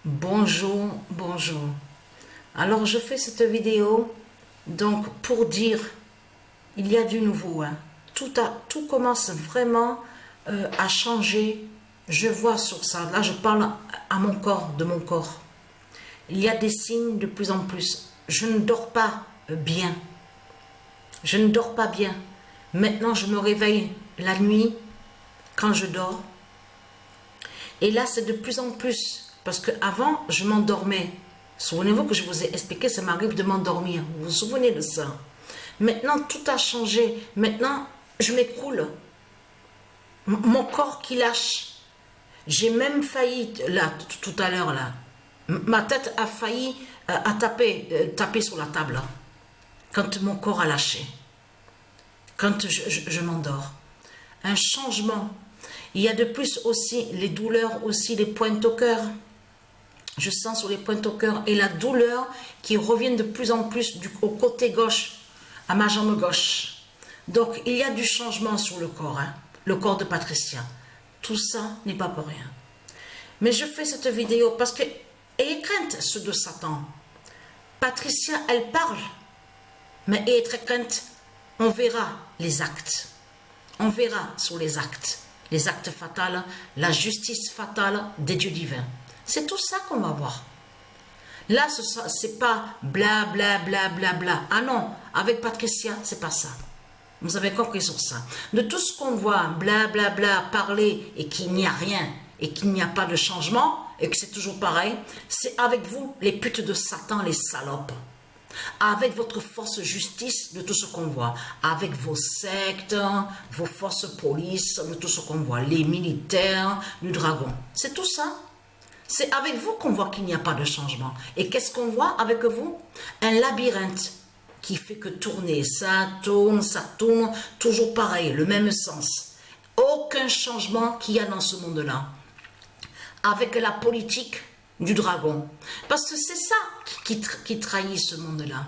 Bonjour, bonjour. Alors je fais cette vidéo donc pour dire, il y a du nouveau. Hein. Tout commence vraiment à changer. Je vois sur ça. Là, je parle à mon corps, de mon corps. Il y a des signes de plus en plus. Je ne dors pas bien. Je ne dors pas bien. Maintenant, je me réveille la nuit quand je dors. Et là, c'est de plus en plus. Parce qu'avant, je m'endormais. Souvenez-vous que je vous ai expliqué, ça m'arrive de m'endormir. Vous vous souvenez de ça? Maintenant, tout a changé. Maintenant, je m'écroule. Mon corps qui lâche. J'ai même failli, là, tout à l'heure, là. Ma tête a failli à taper sur la table. Là, quand mon corps a lâché. Quand je m'endors. Un changement. Il y a de plus aussi les douleurs, aussi les pointes au cœur. Je sens sur les pointes au cœur et la douleur qui revient de plus en plus au côté gauche, à ma jambe gauche. Donc, il y a du changement sur le corps, hein, le corps de Patricia. Tout ça n'est pas pour rien. Mais je fais cette vidéo parce que, ayez crainte, ceux de Satan. Patricia, elle parle, mais ayez très crainte, on verra les actes. On verra sur les actes fatals, la justice fatale des dieux divins. C'est tout ça qu'on va voir. Là, c'est pas bla bla bla bla bla. Ah non, avec Patricia, c'est pas ça. Vous avez compris sur ça. De tout ce qu'on voit, bla bla bla, parler et qu'il n'y a rien et qu'il n'y a pas de changement et que c'est toujours pareil, c'est avec vous, les putes de Satan, les salopes. Avec votre force justice de tout ce qu'on voit, avec vos sectes, vos forces police, de tout ce qu'on voit, les militaires, du dragon. C'est tout ça. C'est avec vous qu'on voit qu'il n'y a pas de changement. Et qu'est-ce qu'on voit avec vous? Un labyrinthe qui fait que tourner, ça tourne, toujours pareil, le même sens. Aucun changement qu'il y a dans ce monde-là. Avec la politique du dragon. Parce que c'est ça qui trahit ce monde-là.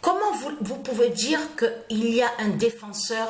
Comment vous pouvez dire qu'il y a un défenseur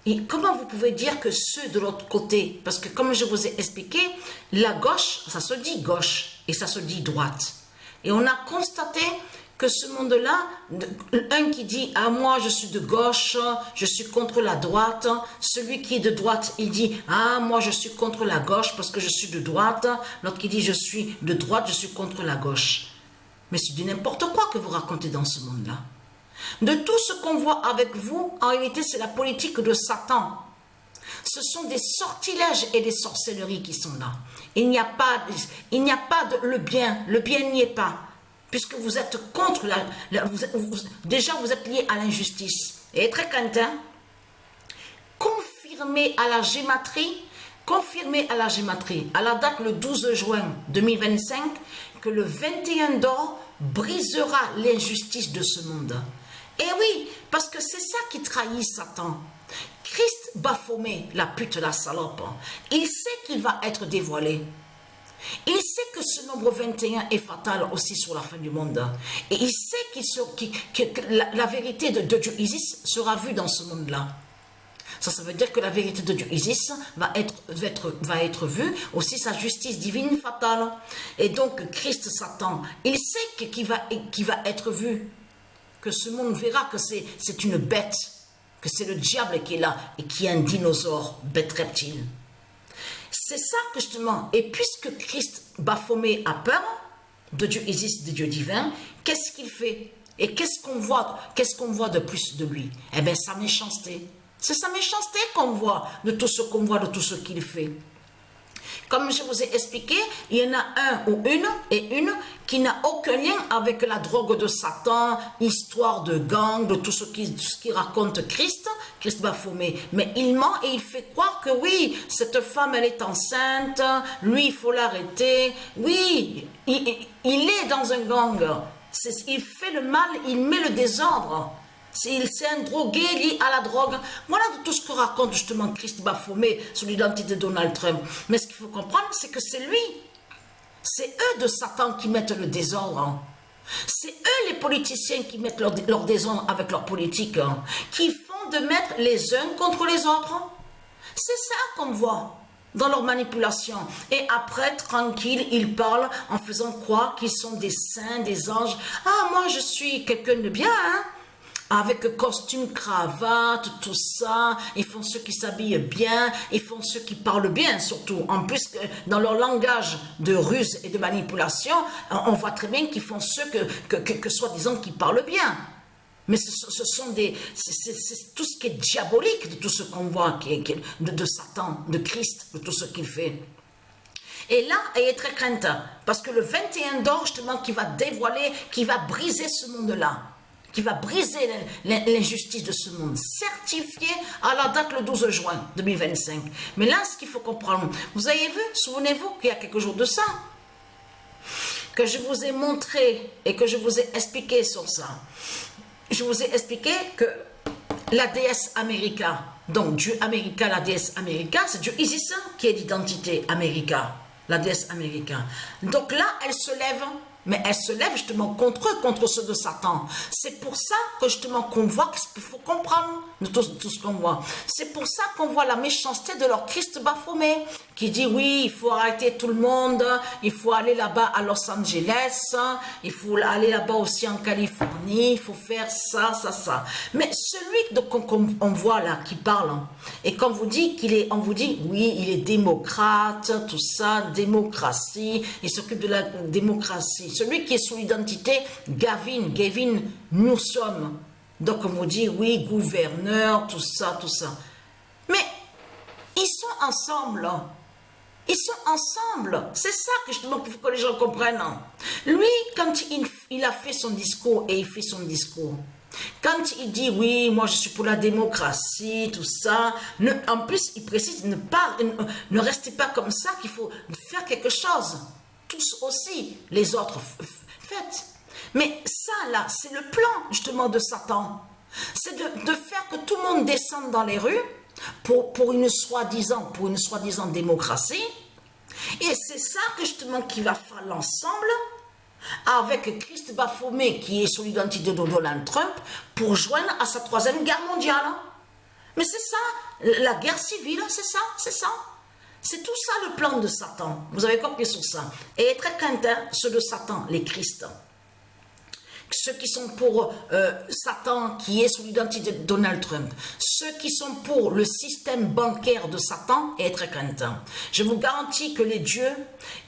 et comment vous pouvez dire que ceux de l'autre côté, parce que comme je vous ai expliqué, la gauche, ça se dit gauche et ça se dit droite. Et on a constaté que ce monde-là, un qui dit « Ah, moi, je suis de gauche, je suis contre la droite », celui qui est de droite, il dit « Ah, moi, je suis contre la gauche parce que je suis de droite », l'autre qui dit « Je suis de droite, je suis contre la gauche ». Mais c'est du n'importe quoi que vous racontez dans ce monde-là. De tout ce qu'on voit avec vous, en réalité, c'est la politique de Satan. Ce sont des sortilèges et des sorcelleries qui sont là. Il n'y a pas le bien n'y est pas. Puisque vous êtes contre déjà vous êtes lié à l'injustice. Et très craintin, confirmé à la gématrie, à la date le 12 juin 2025, que le 21 d'or brisera l'injustice de ce monde. Et oui, parce que c'est ça qui trahit Satan. Christ Baphomet, la pute, la salope, il sait qu'il va être dévoilé. Il sait que ce nombre 21 est fatal aussi sur la fin du monde. Et il sait que la vérité de Dieu Isis sera vue dans ce monde-là. Ça veut dire que la vérité de Dieu Isis va être vue, aussi sa justice divine fatale. Et donc Christ Satan, il sait qu'il va être vu, que ce monde verra que c'est une bête, que c'est le diable qui est là et qui est un dinosaure, bête reptile. C'est ça que justement, et puisque Christ Baphomet a peur de Dieu Isis, de Dieu divin, qu'est-ce qu'il fait? Et qu'est-ce qu'on voit de plus de lui? Eh bien, sa méchanceté. C'est sa méchanceté qu'on voit, de tout ce qu'on voit, de tout ce qu'il fait. Comme je vous ai expliqué, il y en a un ou une qui n'a aucun lien avec la drogue de Satan, histoire de gang, de tout ce qui raconte Christ Baphomet. Mais il ment et il fait croire que oui, cette femme elle est enceinte, lui il faut l'arrêter. Oui, il est dans un gang. Il fait le mal, il met le désordre. C'est un drogué lié à la drogue. Voilà tout ce que raconte justement Christ Baphomet sur l'identité de Donald Trump. Mais ce qu'il faut comprendre, c'est que c'est lui. C'est eux de Satan qui mettent le désordre. C'est eux les politiciens qui mettent leur désordre avec leur politique. Qui font de mettre les uns contre les autres. C'est ça qu'on voit. dans leur manipulation. Et après, tranquille, ils parlent en faisant croire qu'ils sont des saints, des anges. Ah, moi, je suis quelqu'un de bien, hein? Avec costume, cravate, tout ça. Ils font ceux qui s'habillent bien, ils font ceux qui parlent bien, surtout. En plus, dans leur langage de ruse et de manipulation, on voit très bien qu'ils font ceux que soi-disant qui parlent bien. Mais ce sont c'est tout ce qui est diabolique de tout ce qu'on voit, de Satan, de Christ, de tout ce qu'il fait. Et là, elle est très crainte, parce que le 21 d'or, justement, qui va dévoiler, qui va briser ce monde-là, qui va briser l'injustice de ce monde, certifié à la date le 12 juin 2025. Mais là, ce qu'il faut comprendre, vous avez vu, souvenez-vous qu'il y a quelques jours de ça, que je vous ai montré et que je vous ai expliqué sur ça. Je vous ai expliqué que la déesse America, donc Dieu America, la déesse America, c'est Dieu Isis qui est l'identité America, la déesse America. Donc là, elle se lève, mais elle se lève justement contre eux, contre ceux de Satan. C'est pour ça que justement qu'on voit qu'il faut comprendre tout ce qu'on voit. C'est pour ça qu'on voit la méchanceté de leur Christ Baphomet, qui dit oui, il faut arrêter tout le monde, il faut aller là-bas à Los Angeles, il faut aller là-bas aussi en Californie, il faut faire ça, ça, ça. Mais celui qu'on voit là, qui parle, et qu'on vous dit on vous dit oui, il est démocrate, tout ça, démocratie, il s'occupe de la démocratie. Celui qui est sous l'identité Gavin, nous sommes. Donc on vous dit oui, gouverneur, tout ça, tout ça. Mais ils sont ensemble. Ils sont ensemble. C'est ça que justement qu'il faut que les gens comprennent. Lui, quand il a fait son discours et il fait son discours, quand il dit oui, moi je suis pour la démocratie, tout ça, en plus il précise ne restez pas comme ça, qu'il faut faire quelque chose. Tous aussi, les autres, faites. Mais ça là, c'est le plan justement de Satan. C'est de faire que tout le monde descende dans les rues pour une soi-disant démocratie. Et c'est ça que justement qui va faire l'ensemble avec Christ Baphomet qui est sous l'identité de Donald Trump pour joindre à sa troisième guerre mondiale. Mais c'est ça, la guerre civile, c'est ça, c'est ça. C'est tout ça le plan de Satan. Vous avez compris sur ça. Et très craintin, ceux de Satan, les Christ. Ceux qui sont pour Satan qui est sous l'identité de Donald Trump, ceux qui sont pour le système bancaire de Satan est très craintin. Je vous garantis que les dieux,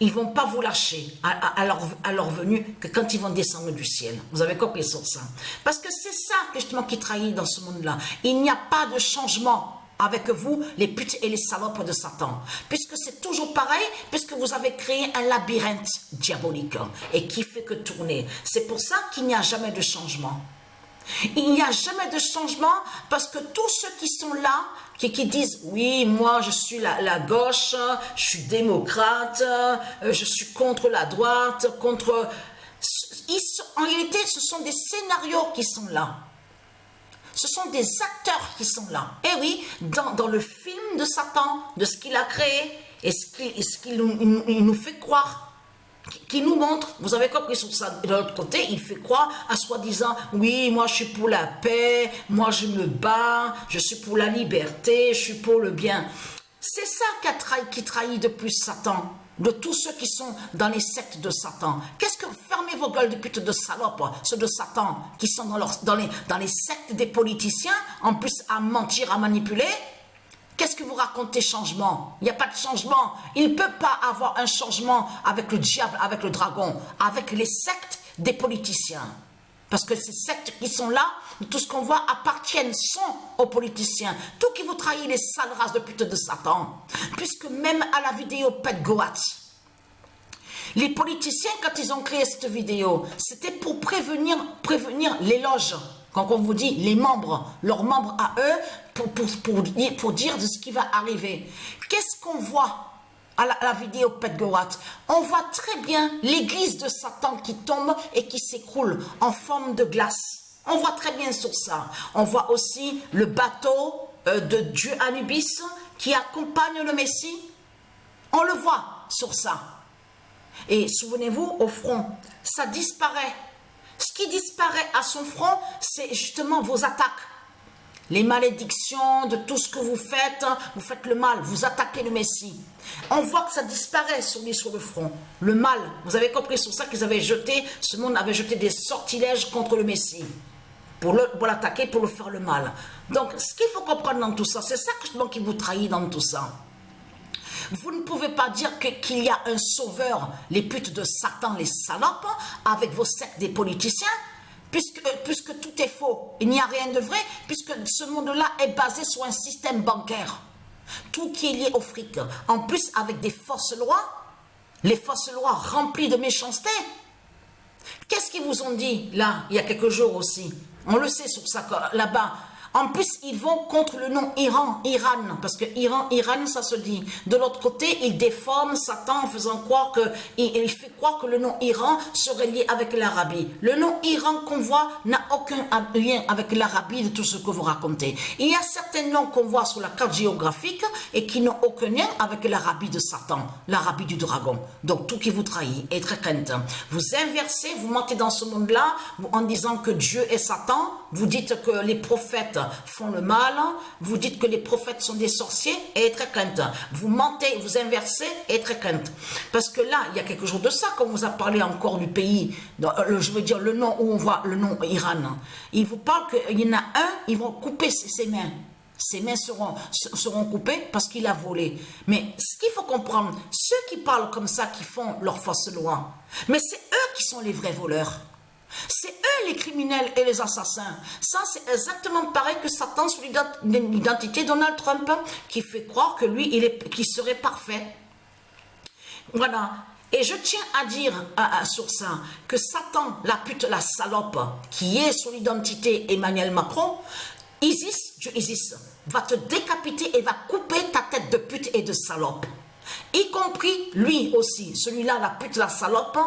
ils ne vont pas vous lâcher à leur venue que quand ils vont descendre du ciel. Vous avez compris sur ça. Parce que c'est ça justement qui trahit dans ce monde-là. Il n'y a pas de changement avec vous, les putes et les salopes de Satan. Puisque c'est toujours pareil, puisque vous avez créé un labyrinthe diabolique et qui fait que tourner. C'est pour ça qu'il n'y a jamais de changement. Il n'y a jamais de changement parce que tous ceux qui sont là, qui disent oui, moi je suis la gauche, je suis démocrate, je suis contre la droite, contre... En réalité, ce sont des scénarios qui sont là. Ce sont des acteurs qui sont là. Et oui, dans le film de Satan, de ce qu'il a créé, et ce qu'il nous fait croire, qui nous montre, vous avez compris sur ça, de l'autre côté, il fait croire à soi-disant, oui, moi je suis pour la paix, moi je me bats, je suis pour la liberté, je suis pour le bien. C'est ça qui trahit de plus Satan, de tous ceux qui sont dans les sectes de Satan. Qu'est-ce que, fermez vos gueules de pute de salopes, ceux de Satan, qui sont dans les sectes des politiciens, en plus à mentir, à manipuler. Qu'est-ce que vous racontez changement? Il n'y a pas de changement. Il ne peut pas avoir un changement avec le diable, avec le dragon, avec les sectes des politiciens. Parce que ces sectes qui sont là, tout ce qu'on voit sont aux politiciens. Tout qui vous trahit les sales races de pute de Satan. Puisque même à la vidéo Pet Goat, les politiciens, quand ils ont créé cette vidéo, c'était pour prévenir les loges. Quand on vous dit les membres, leurs membres à eux, pour dire de ce qui va arriver. Qu'est-ce qu'on voit à la vidéo Pet Goat? On voit très bien l'église de Satan qui tombe et qui s'écroule en forme de glace. On voit très bien sur ça. On voit aussi le bateau de Dieu Anubis qui accompagne le Messie. On le voit sur ça. Et souvenez-vous, au front, ça disparaît. Ce qui disparaît à son front, c'est justement vos attaques. les malédictions, de tout ce que vous faites le mal, vous attaquez le Messie. On voit que ça disparaît sur le front. Le mal, vous avez compris, sur ça qu'ils avaient jeté, ce monde avait jeté des sortilèges contre le Messie. Pour l'attaquer, pour le faire le mal. Donc, ce qu'il faut comprendre dans tout ça, c'est ça qui vous trahit dans tout ça. Vous ne pouvez pas dire qu'il y a un sauveur, les putes de Satan, les salopes, avec vos sectes des politiciens, puisque tout est faux. Il n'y a rien de vrai, puisque ce monde-là est basé sur un système bancaire. Tout qui est lié au fric. En plus, avec des fausses lois, les fausses lois remplies de méchanceté. Qu'est-ce qu'ils vous ont dit, là, il y a quelques jours aussi? On le sait sur ça, là-bas. En plus, ils vont contre le nom Iran, parce que Iran, ça se dit. De l'autre côté, ils déforment Satan en faisant croire il fait croire que le nom Iran serait lié avec l'Arabie. Le nom Iran qu'on voit n'a aucun lien avec l'Arabie de tout ce que vous racontez. Il y a certains noms qu'on voit sur la carte géographique et qui n'ont aucun lien avec l'Arabie de Satan, l'Arabie du dragon. Donc, tout qui vous trahit est très crainte. Vous inversez, vous mentez dans ce monde-là en disant que Dieu est Satan. Vous dites que les prophètes font le mal, vous dites que les prophètes sont des sorciers, et très crainte. Vous mentez, vous inversez, et très crainte. Parce que là, il y a quelques jours de ça, quand on vous a parlé encore du pays, je veux dire le nom où on voit le nom Iran, il vous parle qu'il y en a un, ils vont couper ses mains. Ses mains seront coupées parce qu'il a volé. Mais ce qu'il faut comprendre, ceux qui parlent comme ça, qui font leurs fausses lois, mais c'est eux qui sont les vrais voleurs. C'est eux les criminels et les assassins. Ça, c'est exactement pareil que Satan sur l'identité de Donald Trump, qui fait croire que lui, qu'il serait parfait. Voilà. Et je tiens à dire sur ça que Satan, la pute, la salope, qui est sur l'identité Emmanuel Macron, Dieu Isis, va te décapiter et va couper ta tête de pute et de salope. Y compris lui aussi, celui-là, la pute, la salope,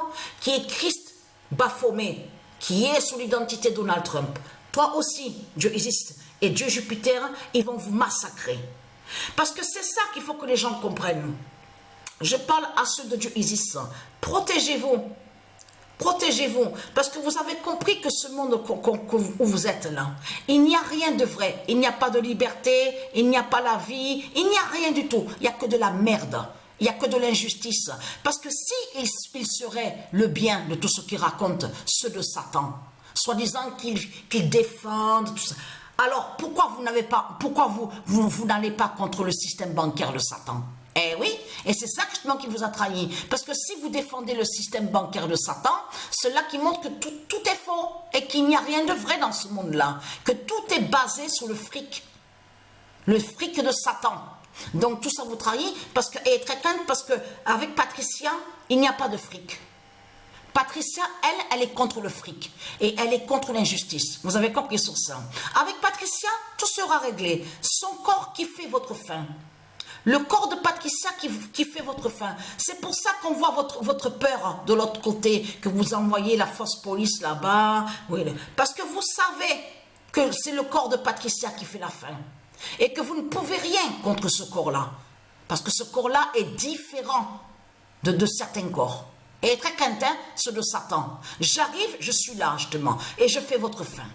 qui est Christ Baphomet, qui est sous l'identité Donald Trump. Toi aussi, Dieu Isis et Dieu Jupiter, ils vont vous massacrer. Parce que c'est ça qu'il faut que les gens comprennent. Je parle à ceux de Dieu Isis. Protégez-vous. Protégez-vous. Parce que vous avez compris que ce monde où vous êtes là, il n'y a rien de vrai. Il n'y a pas de liberté, il n'y a pas la vie, il n'y a rien du tout. Il n'y a que de la merde. Il n'y a que de l'injustice. Parce que si il serait le bien de tout ce qu'ils racontent, ceux de Satan, soi-disant qu'ils défendent, tout ça, alors pourquoi vous n'allez pas contre le système bancaire de Satan? Eh oui, et c'est ça justement qui vous a trahi. Parce que si vous défendez le système bancaire de Satan, cela qui montre que tout est faux et qu'il n'y a rien de vrai dans ce monde-là. Que tout est basé sur le fric de Satan. Donc tout ça vous trahit parce que, et très crainte parce que avec Patricia, il n'y a pas de fric. Patricia, elle est contre le fric et elle est contre l'injustice. Vous avez compris sur ça. Avec Patricia, tout sera réglé. Son corps qui fait votre faim. Le corps de Patricia qui fait votre faim. C'est pour ça qu'on voit votre peur de l'autre côté, que vous envoyez la fausse police là-bas. Oui, parce que vous savez que c'est le corps de Patricia qui fait la faim. Et que vous ne pouvez rien contre ce corps-là. Parce que ce corps-là est différent de certains corps. Et très craintin, ceux de Satan. J'arrive, je suis là justement, et je fais votre faim.